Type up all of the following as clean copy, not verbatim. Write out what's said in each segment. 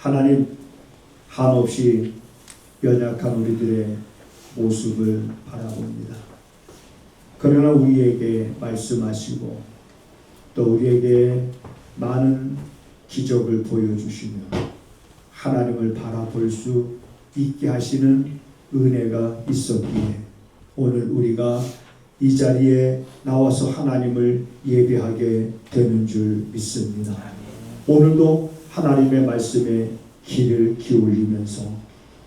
하나님, 한없이 연약한 우리들의 모습을 바라봅니다. 그러나 우리에게 말씀하시고 또 우리에게 많은 기적을 보여주시며 하나님을 바라볼 수 있게 하시는 은혜가 있었기에 오늘 우리가 이 자리에 나와서 하나님을 예배하게 되는 줄 믿습니다. 오늘도 하나님의 말씀에 귀를 기울이면서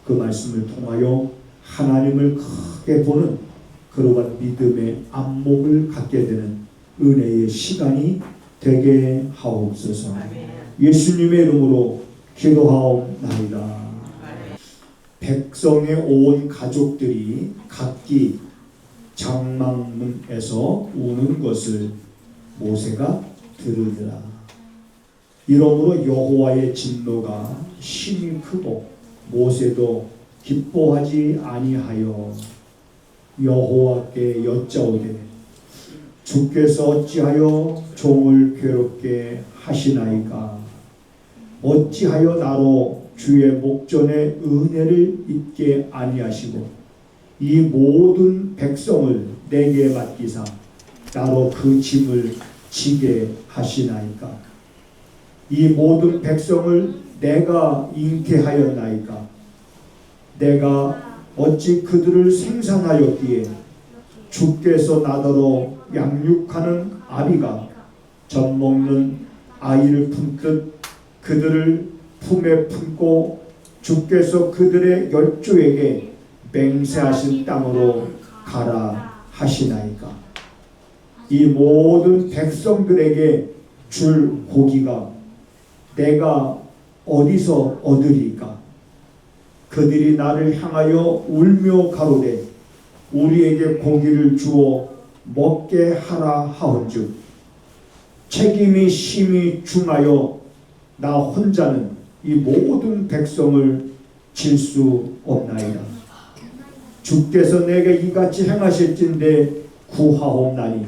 그 말씀을 통하여 하나님을 크게 보는 그러한 믿음의 안목을 갖게 되는 은혜의 시간이 되게 하옵소서. 예수님의 이름으로 기도하옵나이다. 백성의 온 가족들이 각기 장막문에서 우는 것을 모세가 들으더라. 이러므로 여호와의 진노가 심히 크고 모세도 기뻐하지 아니하여 여호와께 여짜오되 주께서 어찌하여 종을 괴롭게 하시나이까? 어찌하여 나로 주의 목전에 은혜를 잊게 아니하시고 이 모든 백성을 내게 맡기사 나로 그 짐을 지게 하시나이까? 이 모든 백성을 내가 잉태하였나이까? 내가 어찌 그들을 생산하였기에 주께서 나더러 양육하는 아비가 젖 먹는 아이를 품듯 그들을 품에 품고 주께서 그들의 열조에게 맹세하신 땅으로 가라 하시나이까? 이 모든 백성들에게 줄 고기가 내가 어디서 얻으리까? 그들이 나를 향하여 울며 가로되 우리에게 고기를 주어 먹게 하라 하온즉 책임이 심히 중하여 나 혼자는 이 모든 백성을 질 수 없나이다. 주께서 내게 이같이 행하실진대 구하옵나니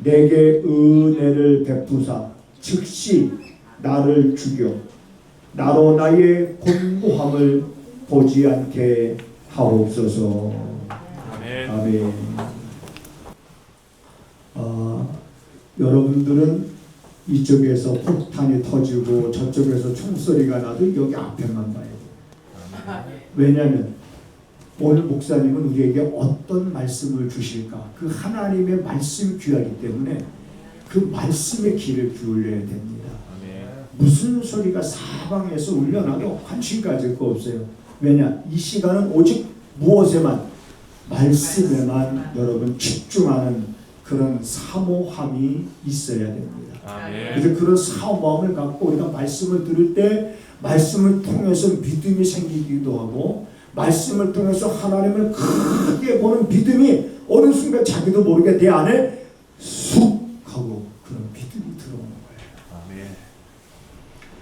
내게 은혜를 베푸사 즉시 나를 죽여 나로 나의 곤고함을 보지 않게 하옵소서. 아멘. 여러분들은 이쪽에서 폭탄이 터지고 저쪽에서 총소리가 나도 여기 앞에만 봐야 돼요. 왜냐하면 오늘 목사님은 우리에게 어떤 말씀을 주실까? 그 하나님의 말씀이 귀하기 때문에 그 말씀에 귀를 기울여야 됩니다. 무슨 소리가 사방에서 울려나도 관심 가질 거 없어요. 왜냐? 이 시간은 오직 무엇에만? 말씀에만 여러분 집중하는 그런 사모함이 있어야 됩니다. 그래서 그런 사모함을 갖고 우리가 말씀을 들을 때 말씀을 통해서 믿음이 생기기도 하고 말씀을 통해서 하나님을 크게 보는 믿음이 어느 순간 자기도 모르게 내 안에 쑥 하고 그런 믿음이 들어오는 거예요.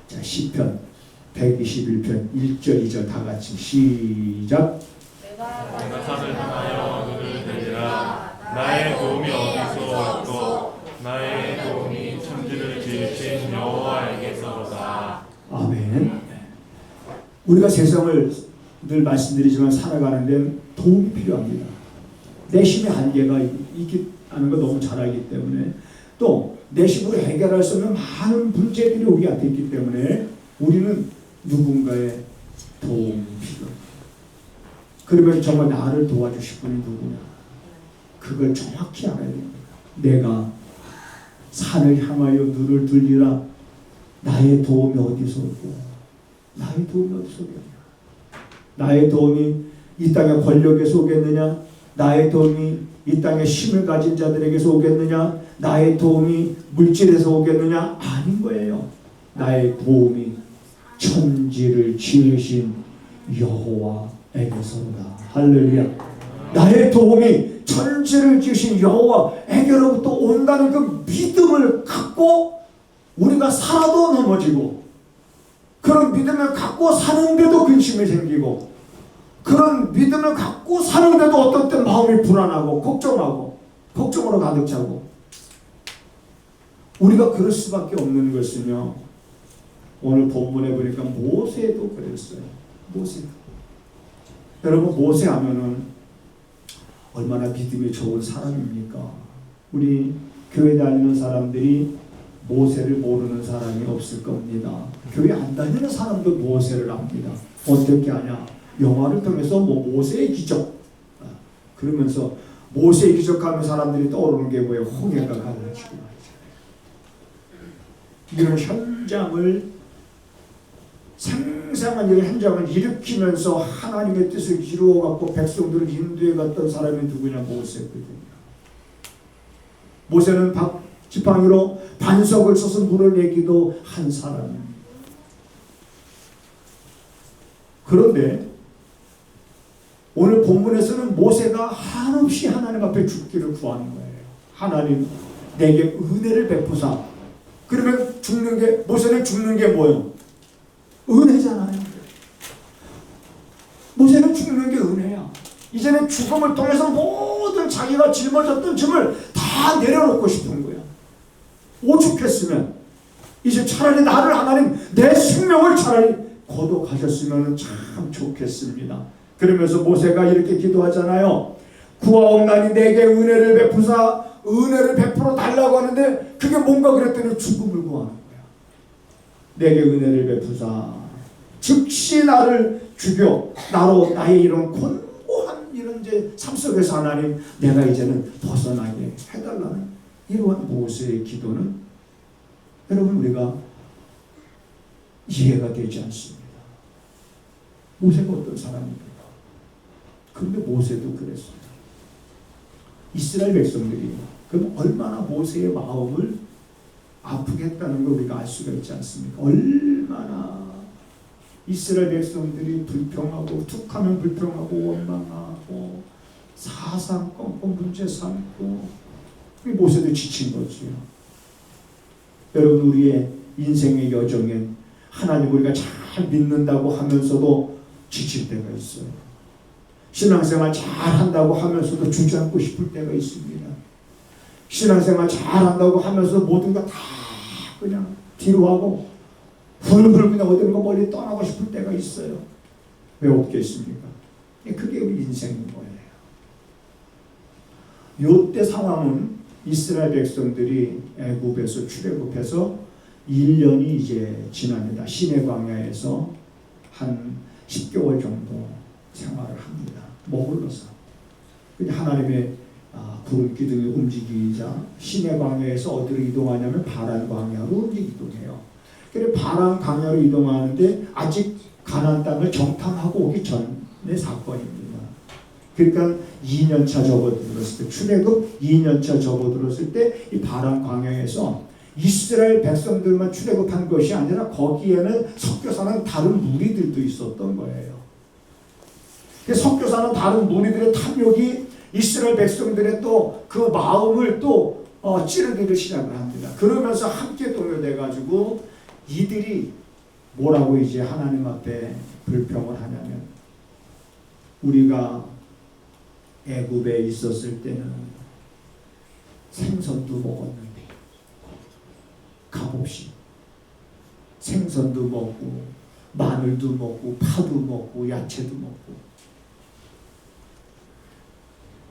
자, 시편 121편 1절 2절 다 같이 시작. 내가 산을 향하여 눈을 들리라. 나의 도움이 어디서 왔고 나의 도움이 천지를 지으신 여호와에게서로다. 아멘. 우리가 세상을 늘 말씀드리지만 살아가는 데는 도움이 필요합니다. 내 힘의 한계가 있기 하는 거 너무 잘 알기 때문에 또 내 힘으로 해결할 수 없는 많은 문제들이 우리 앞에 있기 때문에 우리는 누군가의 도움이 필요합니다. 그러면 정말 나를 도와주실 분이 누구냐? 그걸 정확히 알아야 됩니다. 내가 산을 향하여 눈을 들리라. 나의 도움이 어디서 오고 나의 도움이 어디서 오겠냐? 나의 도움이 이 땅의 권력에서 오겠느냐? 나의 도움이 이 땅의 힘을 가진 자들에게서 오겠느냐? 나의 도움이 물질에서 오겠느냐? 아닌 거예요. 나의 도움이 천지를 지으신 여호와에게서로다. 할렐루야. 나의 도움이 천지를 지으신 여호와에게로부터 온다는 그 믿음을 갖고 우리가 살아도 넘어지고 그런 믿음을 갖고 사는데도 근심이 생기고 그런 믿음을 갖고 사는데도 어떤 때 마음이 불안하고 걱정으로 가득 차고 우리가 그럴 수밖에 없는 것은요, 오늘 본문에 보니까 모세도 그랬어요. 모세. 여러분 모세 하면은 얼마나 믿음이 좋은 사람입니까? 우리 교회 다니는 사람들이 모세를 모르는 사람이 없을 겁니다. 교회 안 다니는 사람도 모세를 압니다. 어떻게 하냐? 영화를 통해서 뭐 모세의 기적 그러면서 모세의 기적하면 사람들이 떠오르는 게 뭐예요? 홍해가 갈라지고 이런 현장을 생생한 이런 현장을 일으키면서 하나님의 뜻을 이루어갖고 백성들을 인도해 갔던 사람이 누구냐? 모세거든요. 모세는 지팡이로 반석을 쳐서 물을 내기도 한 사람입니다. 그런데 오늘 본문에서는 모세가 한없이 하나님 앞에 죽기를 구하는 거예요. 하나님 내게 은혜를 베푸사. 그러면 죽는 게 모세는 죽는 게 뭐예요? 은혜잖아요. 모세는 죽는 게 은혜야. 이제는 죽음을 통해서 모든 자기가 짊어졌던 짐을 다 내려놓고 싶은 거야. 오죽했으면 이제 차라리 나를 하나님 내 생명을 차라리 거둬가셨으면 참 좋겠습니다. 그러면서 모세가 이렇게 기도하잖아요. 구하옵나니 내게 은혜를 베푸사. 은혜를 베풀어 달라고 하는데 그게 뭔가 그랬더니 죽음을 구하는 거야. 내게 은혜를 베푸사. 즉시 나를 죽여 나로 나의 이런 곤고한 이런 이제 삶 속에서 하나님 내가 이제는 벗어나게 해달라는 이러한 모세의 기도는 여러분 우리가 이해가 되지 않습니다. 모세가 어떤 사람입니까? 그런데 모세도 그랬어요. 이스라엘 백성들이 그럼 얼마나 모세의 마음을 아프게 했다는 걸 우리가 알 수가 있지 않습니까? 얼마나 이스라엘 백성들이 불평하고 툭하면 불평하고 원망하고 사상 껌껌 문제 삼고 모세도 지친 거지요. 여러분 우리의 인생의 여정엔 하나님 우리가 잘 믿는다고 하면서도 지칠 때가 있어요. 신앙생활 잘한다고 하면서도 주저앉고 싶을 때가 있습니다. 신앙생활 잘한다고 하면서 모든 거 다 그냥 뒤로 하고 훌훌 그냥 어디론가 멀리 떠나고 싶을 때가 있어요. 왜 없겠습니까? 그게 우리 인생인 거예요. 요때 상황은 이스라엘 백성들이 애굽에서 출애굽해서 1년이 이제 지납니다. 시내 광야에서 한 10개월 정도 생활을 합니다. 머물러서. 하나님의 구름 기둥이 움직이자 시내 광야에서 어디로 이동하냐면 바란 광야로 이동해요. 그래서 바란 광야로 이동하는데 아직 가나안 땅을 정탐하고 오기 전의 사건입니다. 그러니까 2년차 접어들었을 때 출애굽 2년차 접어들었을 때 이 바란 광야에서 이스라엘 백성들만 출애굽한 것이 아니라 거기에는 섞여 사는 다른 무리들도 있었던 거예요. 섞여 사는 다른 무리들의 탐욕이 이스라엘 백성들의 또 그 마음을 또 찌르기를 시작을 합니다. 그러면서 함께 동요돼 가지고 이들이 뭐라고 이제 하나님 앞에 불평을 하냐면 우리가 애굽에 있었을 때는 생선도 먹었는데 값없이 생선도 먹고 마늘도 먹고 파도 먹고 야채도 먹고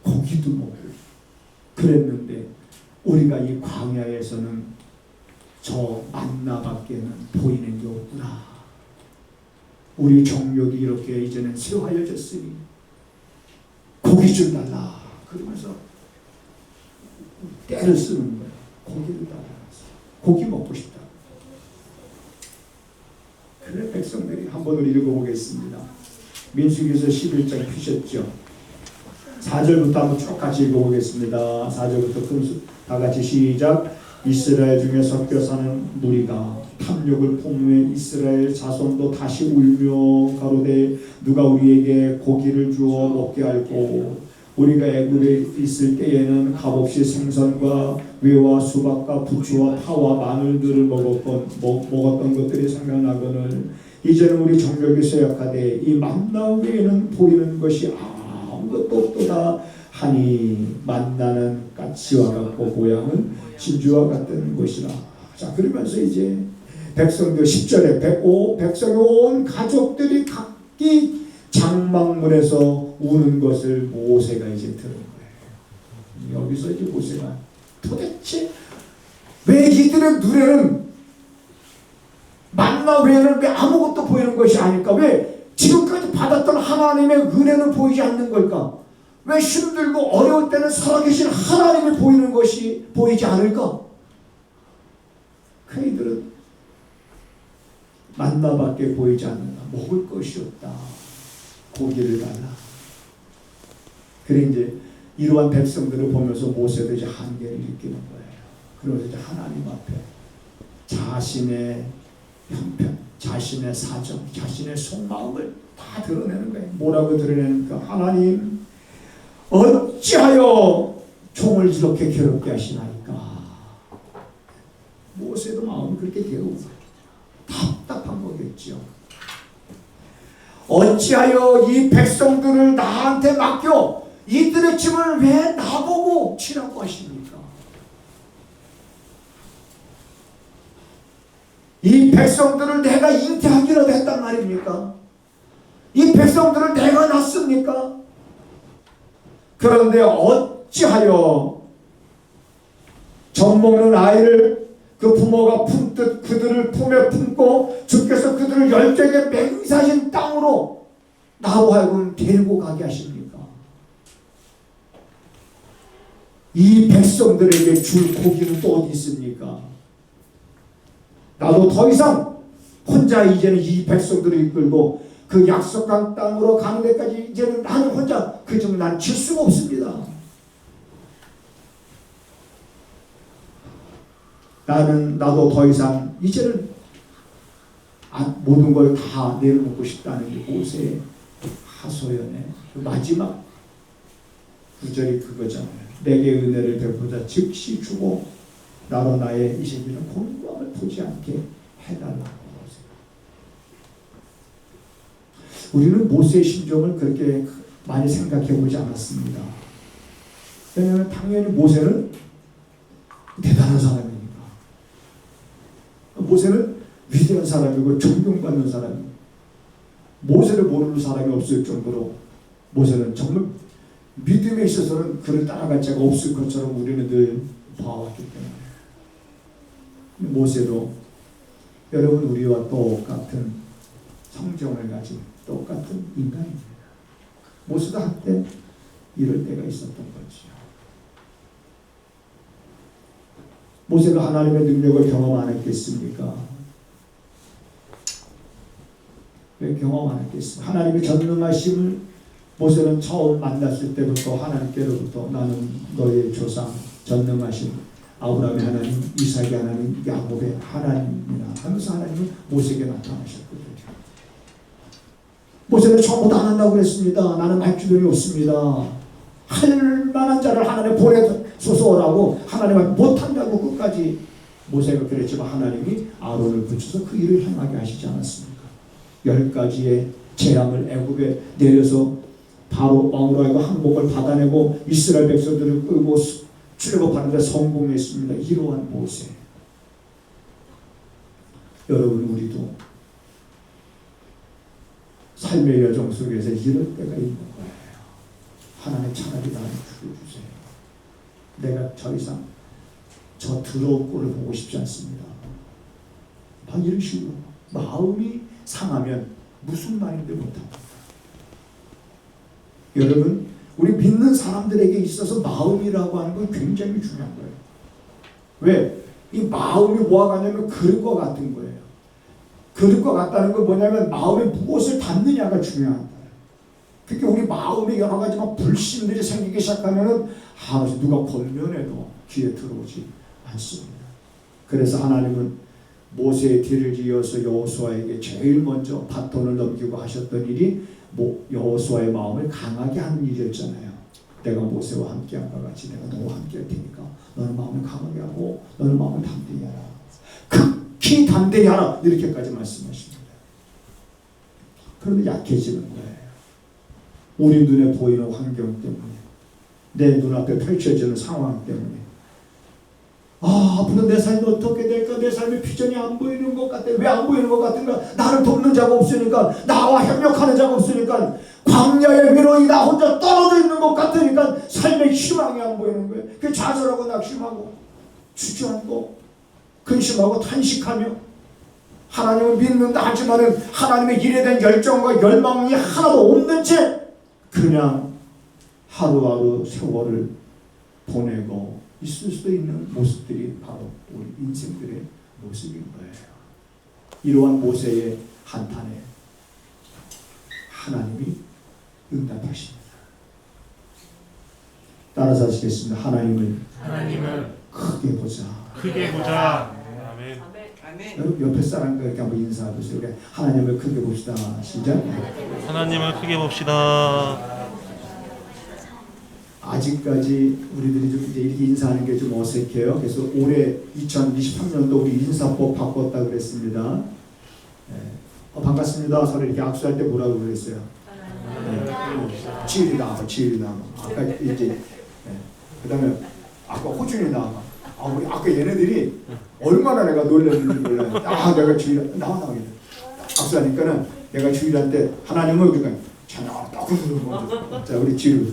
고기도 먹고 그랬는데 우리가 이 광야에서는 저 만나밖에는 보이는 게 없구나. 우리 정욕이 이렇게 이제는 쇠화해졌으니 고기 좀 달라. 그러면서 때를 쓰는 거예요. 고기를 달라. 고기 먹고 싶다. 그래 백성들이 한번 읽어보겠습니다. 민수기서 11장 펴셨죠. 4절부터 한번 쭉 같이 읽어보겠습니다. 4절부터 다 같이 시작. 이스라엘 중에 섞여 사는 무리가 탐욕을 품은 이스라엘 자손도 다시 울며 가로되 누가 우리에게 고기를 주어 먹게 할꼬. 우리가 애굽에 있을 때에는 값없이 생선과 외와 수박과 부추와 파와 마늘들을 먹었던 것들이 생각나거늘 이제는 우리 정력이 쇠약하되 이 만나 외에는 보이는 것이 아무것도 없도다 하니 만나는 까치와 같고 모양은 진주와 같은 것이라. 자 그러면서 이제 백성들 10절에 백성의 온 가족들이 각기 장막문에서 우는 것을 모세가 이제 들은 거예요. 여기서 이제 모세가 도대체 왜 이들의 눈에는 만나 외에는 왜 아무것도 보이는 것이 아닐까? 왜 지금까지 받았던 하나님의 은혜는 보이지 않는 걸까? 왜 힘들고 어려울 때는 살아계신 하나님이 보이는 것이 보이지 않을까? 그이들은 만나밖에 보이지 않는다. 먹을 것이 없다. 고기를 달라. 그래 이제 이러한 백성들을 보면서 모세도 이제 한계를 느끼는 거예요. 그래서 이제 하나님 앞에 자신의 형편, 자신의 사정, 자신의 속마음을 다 드러내는 거예요. 뭐라고 드러내니까 하나님 어찌하여 종을 이렇게 괴롭게 하시나이까. 모세도 마음이 그렇게 괴로운 거예요. 답답한 거겠죠. 어찌하여 이 백성들을 나한테 맡겨 이들의 짐을 왜 나보고 치라고 하십니까? 이 백성들을 내가 잉태하기라도 했단 말입니까? 이 백성들을 내가 낳습니까? 그런데 어찌하여 젖먹는 아이를 그 부모가 품듯 그들을 품에 품고 주께서 그들을 열정에 맹세하신 땅으로 나로 하여금 데리고 가게 하십니까? 이 백성들에게 줄 고기는 또 어디 있습니까? 나도 더 이상 혼자 이제는 이 백성들을 이끌고 그 약속한 땅으로 가는 데까지 이제는 나는 혼자 그중 난 칠 수가 없습니다. 나도 더 이상 이제는 모든 걸 다 내려놓고 싶다는 게 모세의 하소연의 그 마지막 구절이 그거잖아요. 내게 은혜를 베푸자 즉시 주고 나로 나의 이 새끼는 공부함을 보지 않게 해달라고. 우리는 모세의 심정을 그렇게 많이 생각해 보지 않았습니다. 왜냐하면 당연히 모세는 대단한 사람이니까. 모세는 위대한 사람이고 존경받는 사람이고 모세를 모르는 사람이 없을 정도로 모세는 정말 믿음에 있어서는 그를 따라갈 자가 없을 것처럼 우리는 늘 봐왔기 때문에 모세도 여러분 우리와 똑같은 성정을 가진 똑같은 인간입니다. 모세도 한때 이럴 때가 있었던 거죠. 모세가 하나님의 능력을 경험 안 했겠습니까? 왜 경험 안 했겠습니까? 하나님의 전능하심을 모세는 처음 만났을 때부터 하나님께로부터 나는 너의 조상 전능하심 아브라함의 하나님, 이삭의 하나님, 야곱의 하나님이라 하면서 하나님은 모세에게 나타나셨거든요. 모세는 처음부터 안 한다고 그랬습니다. 나는 할 주변이 없습니다. 할 만한 자를 하나님 보내소서라고 하나님은 못한다고 끝까지 모세가 그랬지만 하나님이 아론을 붙여서 그 일을 행하게 하시지 않았습니까? 10가지의 재앙을 애굽에 내려서 바로 왕으로 하여금 항복을 받아내고 이스라엘 백성들을 끌고 출애굽하는 데 성공했습니다. 이러한 모세. 여러분 우리도 삶의 여정 속에서 이럴 때가 있는 거예요. 하나님 차라리 나를 죽여주세요. 내가 더 이상 저 더러운 꼴을 보고 싶지 않습니다. 막 이런 식으로 마음이 상하면 무슨 말인지 못합니다. 여러분 우리 믿는 사람들에게 있어서 마음이라고 하는 건 굉장히 중요한 거예요. 왜? 이 마음이 뭐가 같냐면 그릇과 같은 거예요. 그릇과 같다는 건 뭐냐면 마음에 무엇을 담느냐가 중요한 거예요. 특히 우리 마음에 여러 가지 막 불신들이 생기기 시작하면은 누가 권면해도 귀에 들어오지 않습니다. 그래서 하나님은 모세의 뒤를 이어서 여호수아에게 제일 먼저 바톤을 넘기고 하셨던 일이 여호수아의 마음을 강하게 하는 일이었잖아요. 내가 모세와 함께한 것 같이 내가 너와 함께 할 테니까 너는 마음을 강하게 하고 너는 마음을 담대히 하라. 극히 담대히 하라. 이렇게까지 말씀하십니다. 그런데 약해지는 거예요. 우리 눈에 보이는 환경 때문에 내 눈앞에 펼쳐지는 상황 때문에 앞으로 내 삶이 어떻게 될까? 내 삶의 비전이 안 보이는 것 같아. 왜 안 보이는 것 같은가? 나를 돕는 자가 없으니까, 나와 협력하는 자가 없으니까, 광야의 위로이 나 혼자 떨어져 있는 것 같으니까 삶의 희망이 안 보이는 거예요. 그 좌절하고 낙심하고 주저앉고 근심하고 탄식하며 하나님을 믿는다 하지만은 하나님의 일에 대한 열정과 열망이 하나도 없는 채 그냥 하루하루 세월을 보내고 있을 수도 있는 모습들이 바로 우리 인생들의 모습인 거예요. 이러한 모세의 한탄에 하나님이 응답하십니다. 따라서 하시겠습니다. 하나님을 크게 보자. 크게 보자. 아멘. 여러분 옆에 사람과 이렇게 한번 인사해보세요. 우리 하나님을 크게 봅시다. 시작. 하나님을 크게 봅시다. 아직까지 우리들이 좀 이제 이렇게 인사하는 게 좀 어색해요. 그래서 올해 2023년도 우리 인사법 바꿨다 그랬습니다. 반갑습니다. 서로 이렇게 악수할 때 뭐라고 그랬어요? 지일이다, 지일이다. 아까 이제 그다음에 아까 호준이 나와. 우리 아까 얘네들이 얼마나 내가 놀랐는지 몰라요. 내가 주일 나와. 악수하니까는 내가 주일한테 하나님을 우리가 찬양하라 딱 그러는. 자 우리 지루.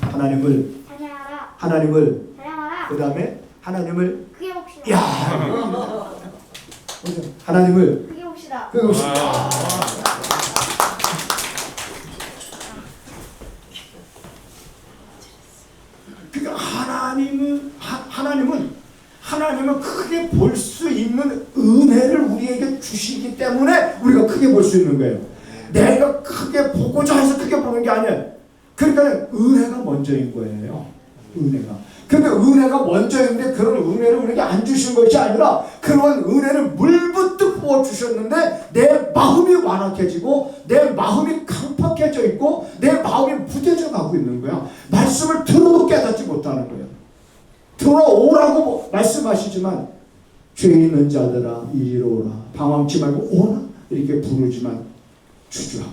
하나님을 찬양하라. 하나님을 찬양하라. 그다음에 하나님을 크게 봅시다. 야 하나님을 크게 봅시다. 크게 봅시다. 그러니까 하나님은 크게 볼 수 있는 은혜를 우리에게 주시기 때문에 우리가 크게 볼 수 있는 거예요. 내가 크게 보고자 해서 크게 보는 게 아니에요. 그러니까 은혜가 먼저인 거예요. 은혜가. 근데 은혜가 먼저인데 그런 은혜를 우리에게 안 주신 것이 아니라 그런 은혜를 물붓듯 부어 주셨는데 내 마음이 완악해지고 내 마음이 강팍해져 있고 내 마음이 무뎌져 가고 있는 거야. 말씀을 들어도 깨닫지 못하는 거예요. 들어오라고 말씀하시지만 죄 있는 자들아 이리로 오라. 방황치 말고 오라 이렇게 부르지만 주저하고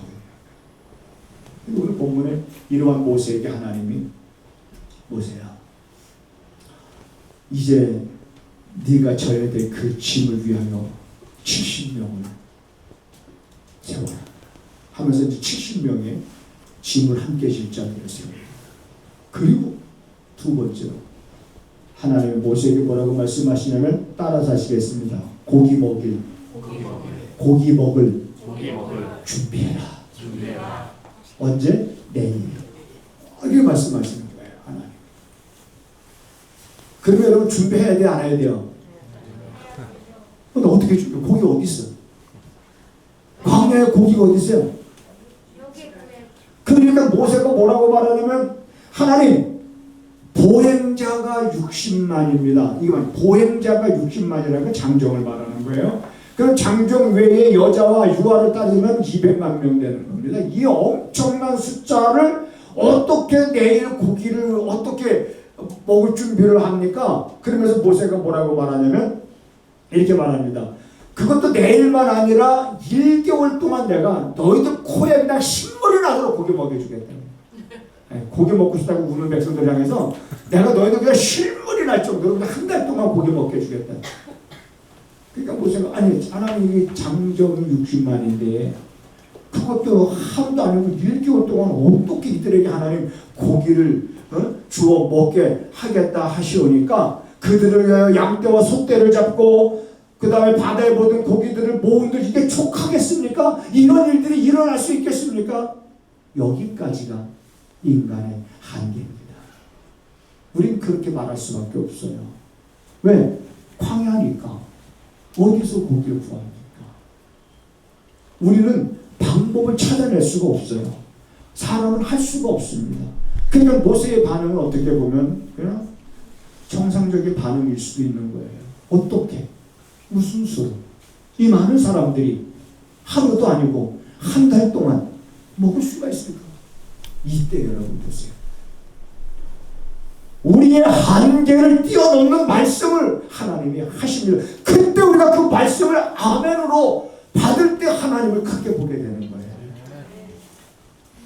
있는 거예요. 오늘 본문에 이러한 모세에게 하나님이 모세야 이제 네가 져야 될 그 짐을 위하여 70명을 세워라 하면서 이제 70명의 짐을 함께 질 자들을 세워라. 그리고 두 번째로 하나님이 모세에게 뭐라고 말씀하시냐면 따라서 하시겠습니다. 고기 먹을 준비해라. 언제? 내일. 이렇게 말씀하시는 거예요. 하나님. 그러면 여러분 준비해야 돼? 안 해야 돼요? 근데 어떻게 준비해? 고기 어디 있어? 광야에 고기가 어디 있어요? 그러니까 모세가 뭐라고 말하냐면 하나님 보행자가 60만입니다. 이건 보행자가 60만이라는 장정을 말하는 거예요. 그럼 장정 외에 여자와 유아를 따지면 200만 명 되는 겁니다. 이 엄청난 숫자를 어떻게 내일 고기를 어떻게 먹을 준비를 합니까? 그러면서 모세가 뭐라고 말하냐면 이렇게 말합니다. 그것도 내일만 아니라 1개월 동안 내가 너희들 코에 그냥 신물이 나도록 고기 먹여주겠다. 고기 먹고 싶다고 우는 백성들 향해서 내가 너희들 그냥 실물이 날 정도로 한 달 동안 고기 먹여주겠다. 그러니까 모세가 아니 하나님이 장정이 60만인데 그것도 하루도 아니고 1개월 동안 어떻게 이들에게 하나님 고기를 주어 먹게 하겠다 하시오니까 그들을 위하여 양떼와 소떼를 잡고 그 다음에 바다에 모든 고기들을 모은들 이게 족하겠습니까? 이런 일들이 일어날 수 있겠습니까? 여기까지가 인간의 한계입니다. 우린 그렇게 말할 수밖에 없어요. 왜? 광야니까. 어디서 고기를 구합니까? 우리는 방법을 찾아낼 수가 없어요. 사람은 할 수가 없습니다. 그러니까 모세의 반응은 어떻게 보면 그냥 정상적인 반응일 수도 있는 거예요. 어떻게? 무슨 수로? 이 많은 사람들이 하루도 아니고 한 달 동안 먹을 수가 있을까? 이때 여러분 보세요. 우리의 한계를 뛰어넘는 말씀을 하나님이 하십니다. 그때 우리가 그 말씀을 아멘으로 받을 때 하나님을 크게 보게 되는 거예요.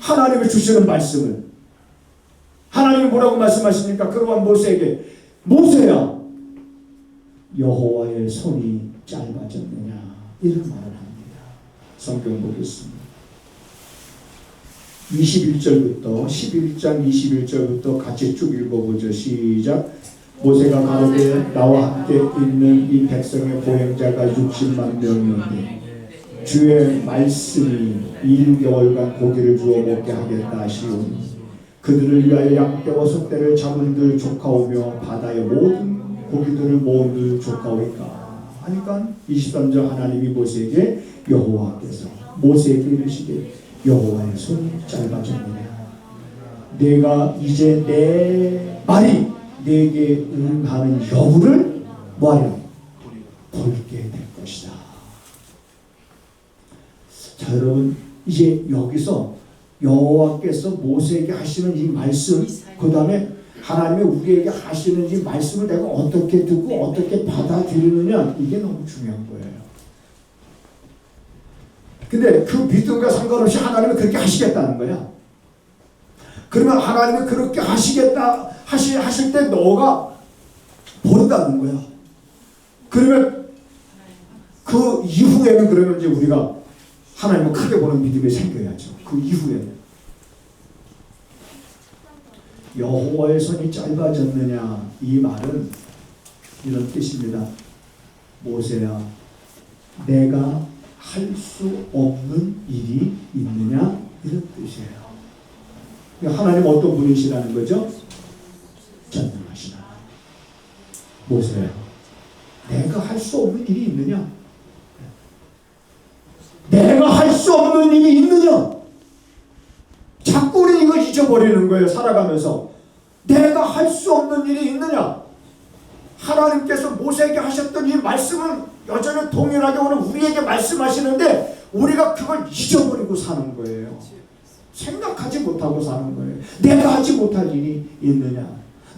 하나님이 주시는 말씀을 하나님이 뭐라고 말씀하십니까? 그러한 모세에게 모세야 여호와의 손이 짧아졌느냐 이런 말을 합니다. 성경 보겠습니다. 21절부터 11장 21절부터 같이 쭉 읽어보죠. 시작. 모세가 가로되 나와 함께 있는 이 백성의 보행자가 60만 명이었는데 주의 말씀이 1개월간 고기를 주어 먹게 하겠다 하시오니 그들을 위하여 양떼와 소떼를 잡은들 조카오며 바다의 모든 고기들을 모은들 조카오니까 하니까 23절 하나님이 모세에게 여호와께서 모세에게 이르시되 여호와의 손이 짧아졌느냐 내가 이제 내 말이 내게 응하는 여부를 뭐하려 볼게 될 것이다. 자 여러분 이제 여기서 여호와께서 모세에게 하시는 이 말씀 그 다음에 하나님의 우리에게 하시는 이 말씀을 내가 어떻게 듣고 어떻게 받아들이느냐 이게 너무 중요한 거예요. 근데 그 믿음과 상관없이 하나님은 그렇게 하시겠다는 거야. 그러면 하나님이 그렇게 하시겠다 하실 때 너가 모른다는 거야. 그러면 그 이후에는 그러면 이제 우리가 하나님을 크게 보는 믿음이 생겨야죠. 그 이후에는 여호와의 손이 짧아졌느냐 이 말은 이런 뜻입니다. 모세야 내가 할 수 없는 일이 있느냐 이런 뜻이에요. 하나님 어떤 분이시라는 거죠? 전능하시다. 모세야 내가 할 수 없는 일이 있느냐? 내가 할 수 없는 일이 있느냐? 자꾸 우리 이걸 잊어버리는 거예요. 살아가면서 내가 할 수 없는 일이 있느냐? 하나님께서 모세에게 하셨던 이 말씀은 여전히 동일하게 오늘 우리에게 말씀하시는데 우리가 그걸 잊어버리고 사는 거예요. 생각하지 못하고 사는 거예요. 내가 하지 못할 일이 있느냐?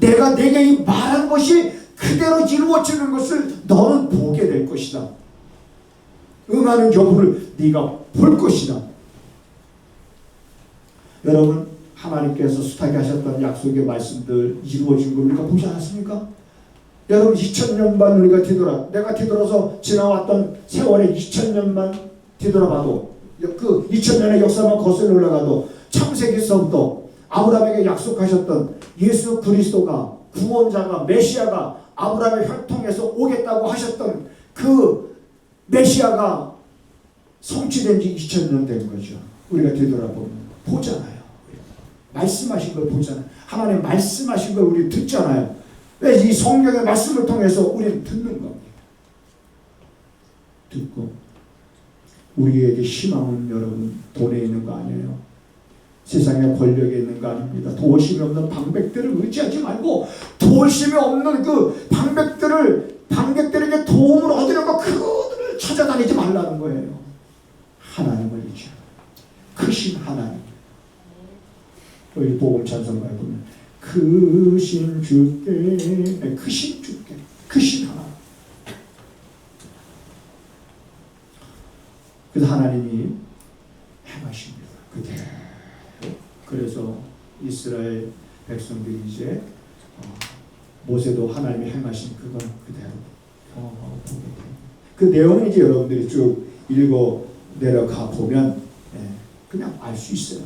내가 내게 이 말한 것이 그대로 이루어지는 것을 너는 보게 될 것이다. 응하는 여부를 네가 볼 것이다. 여러분 하나님께서 숱하게 하셨던 약속의 말씀들 이루어진 걸 우리가 보지 않았습니까? 여러분 2000년만 우리가 내가 뒤돌아서 지나왔던 세월의 2000년만 뒤돌아봐도 그 2000년의 역사만 거슬러 올라가도 창세기서부터 아브라함에게 약속하셨던 예수 그리스도가 구원자가 메시아가 아브라함의 혈통에서 오겠다고 하셨던 그 메시아가 성취된 지 2000년 된 거죠. 우리가 뒤돌아보면 보잖아요. 말씀하신 걸 보잖아요. 하나님 말씀하신 걸 우리 듣잖아요. 왜 이 성경의 말씀을 통해서 우리는 듣는 겁니다. 듣고 우리에게 희망은 여러분 돈에 있는 거 아니에요. 세상의 권력에 있는 거 아닙니다. 도심이 없는 방백들을 의지하지 말고 도심이 없는 그 방백들에게 도움을 얻으려고 그들을 찾아다니지 말라는 거예요. 하나님을 의지하라. 크신 하나님. 여기 복음 찬송가에 보면 크신 주께 크신 하나님. 그래서 하나님이 행하십니다. 그대로. 그래서 이스라엘 백성들이 이제 모세도 하나님이 행하신 그건 그대로 경험하고 보게 됩니다. 그 내용은 이제 여러분들이 쭉 읽어 내려가 보면 그냥 알 수 있어요.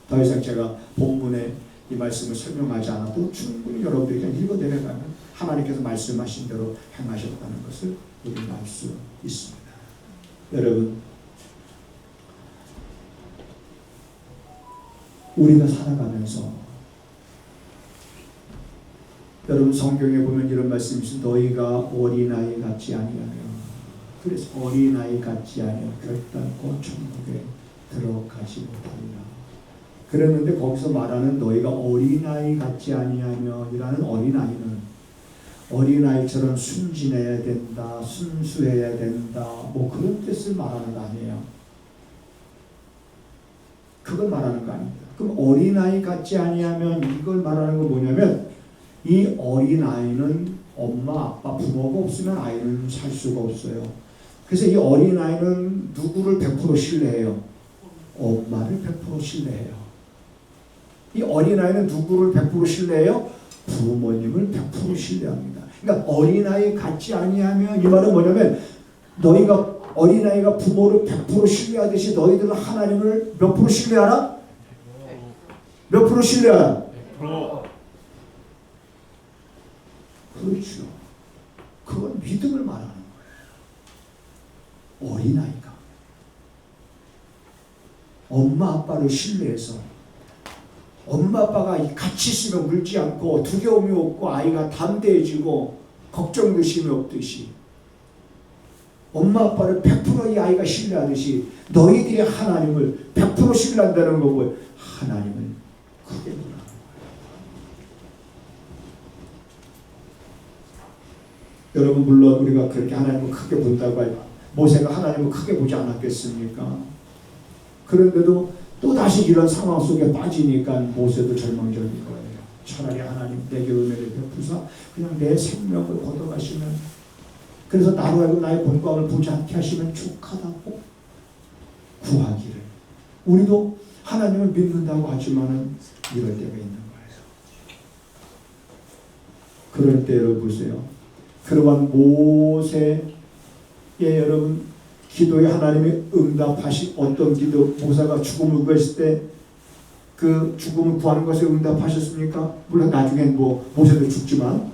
더 이상 제가 본문에 이 말씀을 설명하지 않아도 충분히 여러분들이 그냥 읽어 내려가면 하나님께서 말씀하신 대로 행하셨다는 것을 우리는 알 수 있습니다. 여러분 우리가 살아가면서 여러분 성경에 보면 이런 말씀이 있습니다. 너희가 어린아이 같지 아니하며 그래서 어린아이 같지 아니하며 결단코 천국에 들어가지 못하리라. 그랬는데 거기서 말하는 너희가 어린아이 같지 아니하며 이라는 어린아이는 어린아이처럼 순진해야 된다, 순수해야 된다 뭐 그런 뜻을 말하는 거 아니에요. 그걸 말하는 거 아닙니다. 그럼 어린아이 같지 아니하면 이걸 말하는 건 뭐냐면 이 어린아이는 엄마 아빠 부모가 없으면 아이는 살 수가 없어요. 그래서 이 어린아이는 누구를 100% 신뢰해요? 엄마를 100% 신뢰해요. 이 어린아이는 누구를 100% 신뢰해요? 부모님을 100% 신뢰합니다. 그러니까 어린아이 같지 아니하면 이 말은 뭐냐면 너희가 어린아이가 부모를 100% 신뢰하듯이 너희들은 하나님을 몇 프로 신뢰하라? 몇 프로 신뢰하라? 100%. 그렇죠. 그건 믿음을 말하는 거예요. 어린아이가 엄마 아빠를 신뢰해서 엄마 아빠가 같이 있으면 울지 않고 두려움이 없고 아이가 담대해지고 걱정 의심이 없듯이 엄마 아빠를 100% 이 아이가 신뢰하듯이 너희들이 하나님을 100% 신뢰한다는 거고 하나님을 크게 보라는 거예요. 여러분 물론 우리가 그렇게 하나님을 크게 본다고 해요. 모세가 하나님을 크게 보지 않았겠습니까? 그런데도 또다시 이런 상황 속에 빠지니까 모세도 절망적인 거예요. 차라리 하나님 내게 은혜를 베푸사 그냥 내 생명을 걷어가시면 그래서 나로 하여금 나의 본광을 보지 않게 하시면 족하다고 구하기를. 우리도 하나님을 믿는다고 하지만은 이럴 때가 있는 거예요. 그럴 때 여러분 보세요. 그러한 모세의 여러분 기도에 하나님이 응답하신 어떤 기도, 모세가 죽음을 구했을 때 그 죽음을 구하는 것에 응답하셨습니까? 물론 나중엔 뭐 모세도 죽지만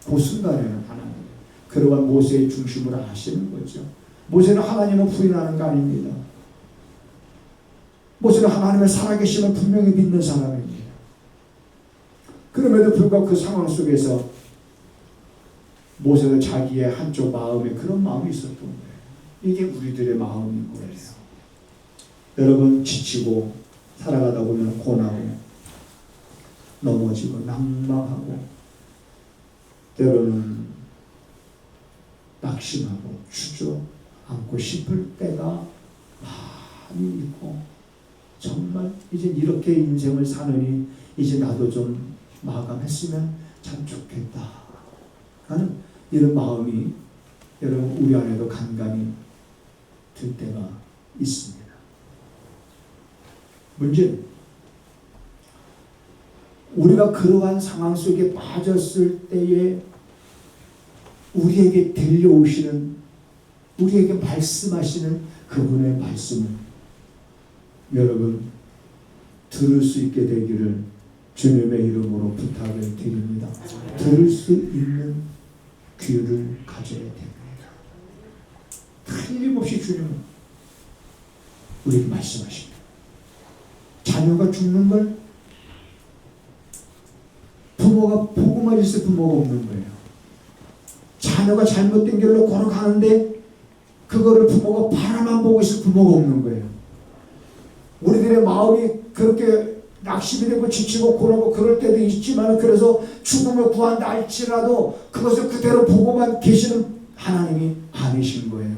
그 순간에는 하나님 그러한 모세의 중심을 아시는 거죠. 모세는 하나님을 부인하는 거 아닙니다. 모세는 하나님의 살아계심을 분명히 믿는 사람입니다. 그럼에도 불구하고 그 상황 속에서 모세는 자기의 한쪽 마음에 그런 마음이 있었던 거예요. 이게 우리들의 마음인 거예요. 여러분 지치고 살아가다 보면 고나고 넘어지고 낙망하고 때로는 낙심하고 주저앉고 싶을 때가 많이 있고 정말 이제 이렇게 인생을 사느니 이제 나도 좀 마감했으면 참 좋겠다 하는 이런 마음이 여러분 우리 안에도 간간히 들 때가 있습니다. 문제는 우리가 그러한 상황 속에 빠졌을 때에 우리에게 들려오시는 우리에게 말씀하시는 그분의 말씀을 여러분 들을 수 있게 되기를 주님의 이름으로 부탁을 드립니다. 들을 수 있는 귀를 가져야 됩니다. 틀림없이 주님은 우리에게 말씀하십니다. 자녀가 죽는 걸 부모가 보고만 있을 부모가 없는 거예요. 자녀가 잘못된 길로 걸어가는데 그거를 부모가 바라만 보고 있을 부모가 없는 거예요. 우리들의 마음이 그렇게 낙심이 되고 지치고 고라고 그럴 때도 있지만 그래서 죽음을 구한다 할지라도 그것을 그대로 보고만 계시는 하나님이 아니신 거예요.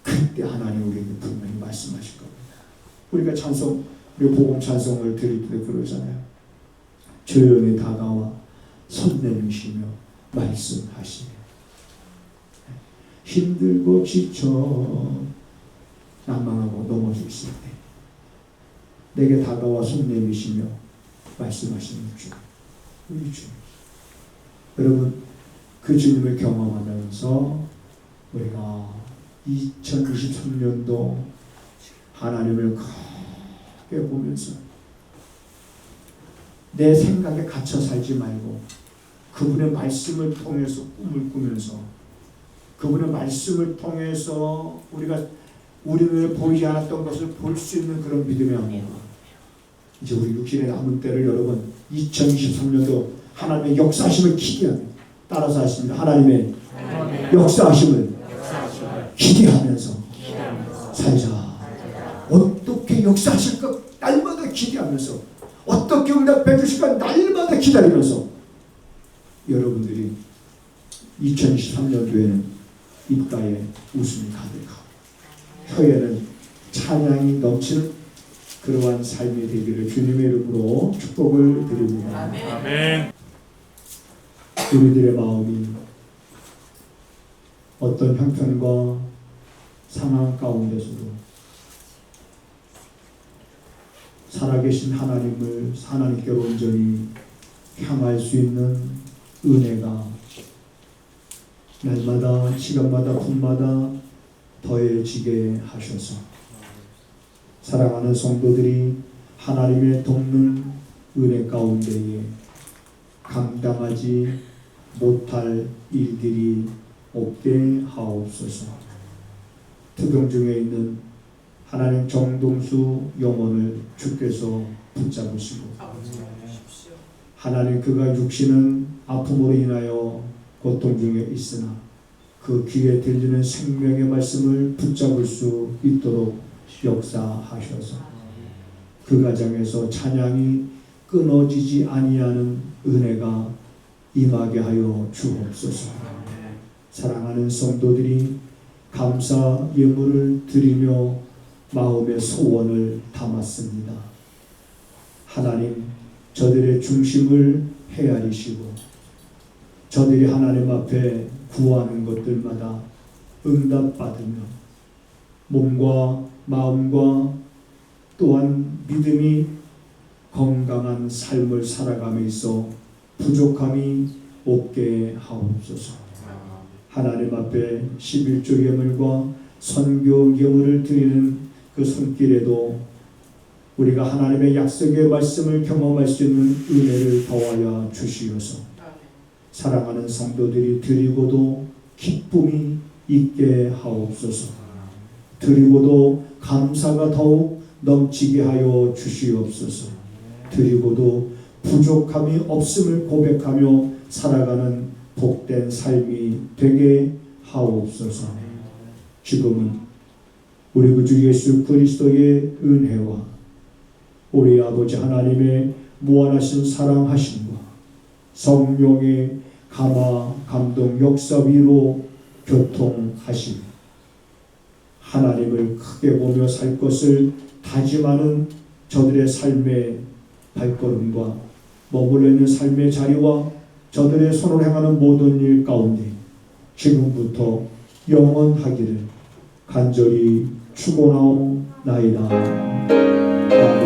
그때 하나님 우리에게 분명히 말씀하실 겁니다. 우리가 찬송, 우리 복음 찬송을 드릴 때 그러잖아요. 조용히 다가와 손 내미시며 말씀하시네. 힘들고 지쳐 난망하고 넘어져 있을 때 내게 다가와 손 내미시며 말씀하시는 주, 우리 주. 여러분 그 주님을 경험하면서 우리가 2023년도 하나님을 크게 보면서 내 생각에 갇혀 살지 말고 그분의 말씀을 통해서 꿈을 꾸면서 그분의 말씀을 통해서 우리가 우리 눈에 보이지 않았던 것을 볼 수 있는 그런 믿음의 안에 이제 우리 육신의 남은 때를 여러분 2023년도 하나님의 역사하심을 기대하며 따라서 하십니다. 하나님의 역사하심을 기대하면서 살자. 어떻게 역사하실까 날마다 기대하면서 어떻게 응답해 주실까 날마다 기다리면서 여러분들이 2023년도에는 입가에 웃음이 가득하고 혀에는 찬양이 넘치는 그러한 삶이 되기를 주님의 이름으로 축복을 드립니다. 아멘. 우리들의 마음이 어떤 형편과 상황 가운데서도 살아계신 하나님을 하나님께로 온전히 향할 수 있는 은혜가 날마다 시간마다 분마다 더해지게 하셔서 사랑하는 성도들이 하나님의 돕는 은혜 가운데에 감당하지 못할 일들이 없게 하옵소서. 투병 중에 있는 하나님 정동수 영혼을 주께서 붙잡으시고 하나님 그가 육신은 아픔으로 인하여 고통 중에 있으나 그 귀에 들리는 생명의 말씀을 붙잡을 수 있도록 역사하셔서 그 가정에서 찬양이 끊어지지 아니하는 은혜가 임하게 하여 주옵소서. 사랑하는 성도들이 감사 예물을 드리며 마음의 소원을 담았습니다. 하나님, 저들의 중심을 헤아리시고 저들이 하나님 앞에 구하는 것들마다 응답받으며 몸과 마음과 또한 믿음이 건강한 삶을 살아감에 있어 부족함이 없게 하옵소서. 하나님 앞에 11조 예물과 선교 예물을 드리는 그 손길에도 우리가 하나님의 약속의 말씀을 경험할 수 있는 은혜를 더하여 주시어서 사랑하는 성도들이 드리고도 기쁨이 있게 하옵소서. 드리고도 감사가 더욱 넘치게 하여 주시옵소서. 드리고도 부족함이 없음을 고백하며 살아가는 복된 삶이 되게 하옵소서. 지금은 우리 구주 예수 그리스도의 은혜와 우리 아버지 하나님의 무한하신 사랑하심과 성령의 감화 감동 역사 위로 교통하심, 하나님을 크게 보며 살 것을 다짐하는 저들의 삶의 발걸음과 머물러 있는 삶의 자리와 저들의 손을 행하는 모든 일 가운데 지금부터 영원하기를 간절히 축원하옵나이다. 아멘.